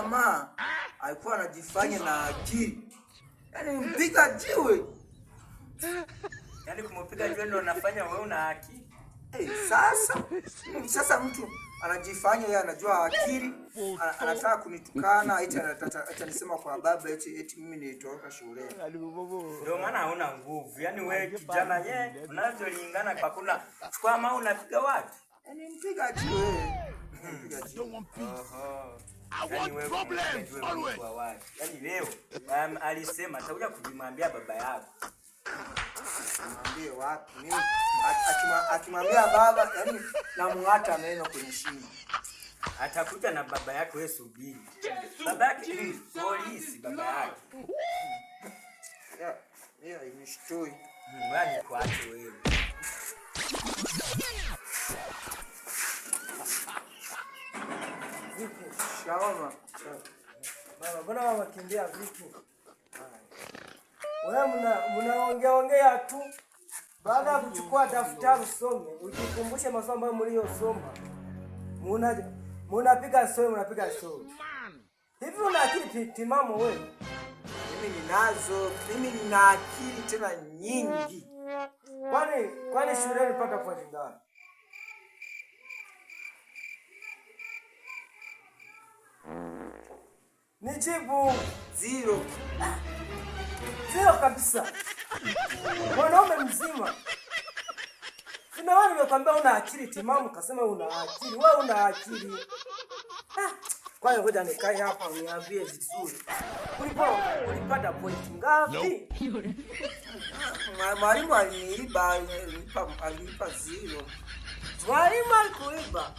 jamaa alikuwa anajifanya na akili. Yaani mpiga jiwe. Yaani kumpiga jiwe ndio unafanya wewe una akili. Sasa mtu anajifanya yeye anajua akili, anataka kunitukana, eti atanisema kwa baba eti mimi nilitoka shule. Ndio maana hauna nguvu. Yaani wewe kijana yeye unazolingana kwa kuna chukua maana unapiga watu. Yaani mpiga jiwe. Yaani wewe kwa watu. Yaani leo alisema atakuja kujimwambia baba yako. Mwambie wapi? Mimi akimwambia baba, yaani namuata meno kwenye shingo. Atakuja na baba yako, wewe subiri. Baba yake ni polisi baba yake. Ya imeshtoi. Wewe kwache wewe. Shaoma. Baba, mbona wakimbia vipi? Wewe mnaongea tu. Baada ya kuchukua daftari usome, ujikumbushe masomo ambayo mliyosoma. Mnapiga story. Hivi una akili timamu wewe? Mimi nina akili tena nyingi. Kwani shuleni pata pointi ngapi? Nijibu 0. 0 kabisa. Mwanaume mzima. Sina wewe nimekwambia una akili timamu, kasema una akili. Wewe una akili. Kwa hiyo ngoja nikae hapa uniambie vizuri. Ulipata point ngapi? Mwalimu aliniiba 0. Mwalimu alikuiba.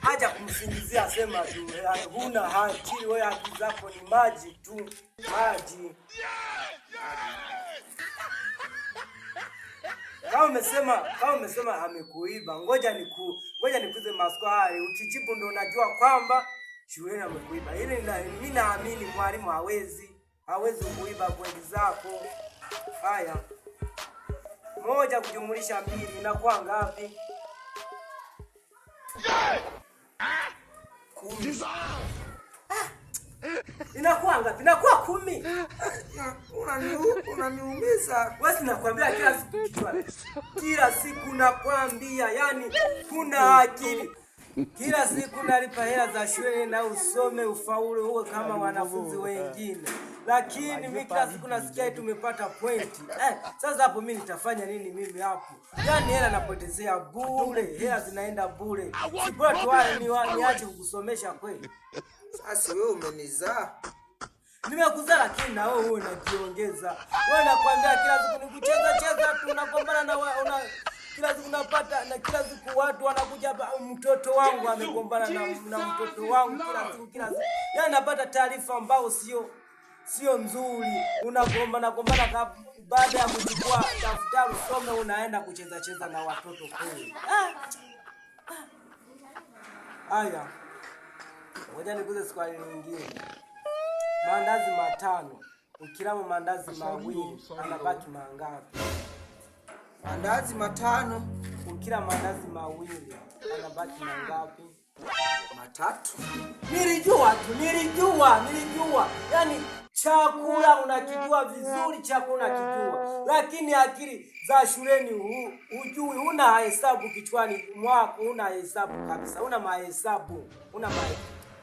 Haja kumsingizia, sema tu huna akili wewe, akili zako ni maji tu, maji. Kama umesema amekuiba, ngoja nikuze maswali. Ukijibu ndo unajua kwamba shuleni amekuiba. Mimi naamini mwalimu hawezi kuiba kweli zako. Haya. 1 kujumulisha 2 inakuwa ngapi? 10. Inakuwa ngapi? Inakuwa 10. Unaniumiza. Wewe nakwambia kila siku nakwambia, yani kuna akili. Kila siku nalipa hela za shule na usome ufaulu uwe kama wanafunzi wengine. Lakini mimi kila siku nasikia tumepata pointi. Sasa hapo mimi nitafanya nini mimi hapo? Yaani hela napotezea bure, hela zinaenda bure. Sibora tuwale niache kukusomesha kweli. Sasa wewe umenizaa. Nimekuzaa lakini na wewe unajiongeza. Wewe nakwambia kila siku nikucheza tu, unagombana na kila siku unapata na kila siku watu wanakuja, mtoto wangu amegombana na mtoto wangu kila siku. Yaani napata taarifa ambao sio nzuri. Unagombana baada ya kuchukua daftari usome unaenda kucheza na watoto kweli. Haya. Ngoja nikuze swali lingine. Mandazi 5. Ukilamo mandazi 2 anabaki mangapi? Mandazi 5. Ukila mandazi 2 anabaki mangapi? 3. Nilijua. Yaani chakula unakijua vizuri, chakula unakijua. Lakini akili za shuleni hujui, una hesabu kichwani mwako, una hesabu kabisa. Una mahesabu.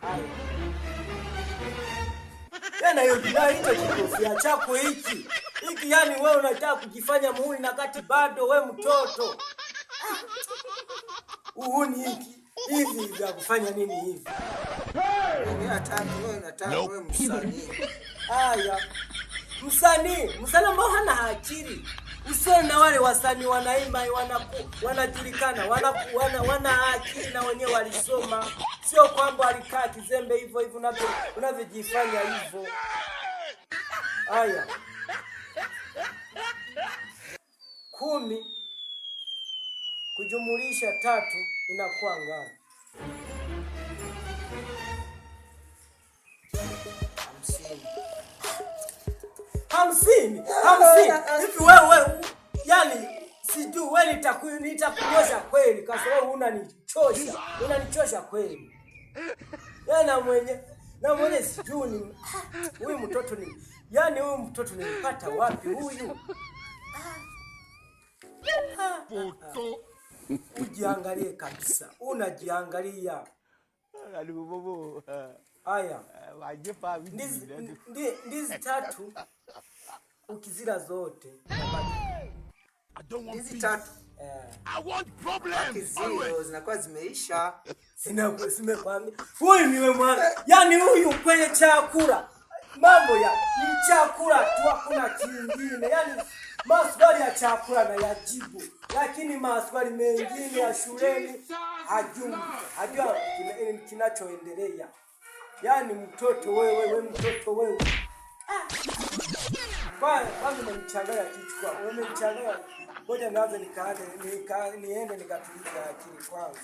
Haya. Yana hiyo hicho kikofia chako hiki. Yani wewe unataka kujifanya muhuni na kati bado wewe mtoto. Uhuni hiki. Hivi vya kufanya nini hivi? Mimi nataka wewe msanii. Haya. Msanii ambao hana akili. Usiwe na wale wasanii wanaimba wanajulikana, wana akili na wenyewe walisoma. Sio kwamba alikaa kizembe hivyo unavyojifanya hivyo. Haya. 10 kujumulisha 3 inakuwa ngapi? 50. Hivi wewe yani sijui wewe nitakunyosha kweli kwa sababu unanichosha kweli. Na mwenye sijui huyu mtoto ni yani huyu mtoto nilipata wapi huyu? Ujiangalie kabisa. Unajiangalia. Haya. Ndizi 3 ukizila zote. Ndizi 3. I want problems. Zinakuwa zimeisha. Simekwambia. Huyu niwe mwana. Yaani huyu kwenye chakula. Mambo ya ni chakula tu, hakuna kingine. Yaani maswali ya chakula na yajibu. Lakini maswali mengine ya shuleni hajua kinachoendelea. Yaani mtoto wewe mtoto wewe. Kwanza umenichanganya kichwa. Umenichanganya. Ngoja nianze niende nikatulize akili kwanza.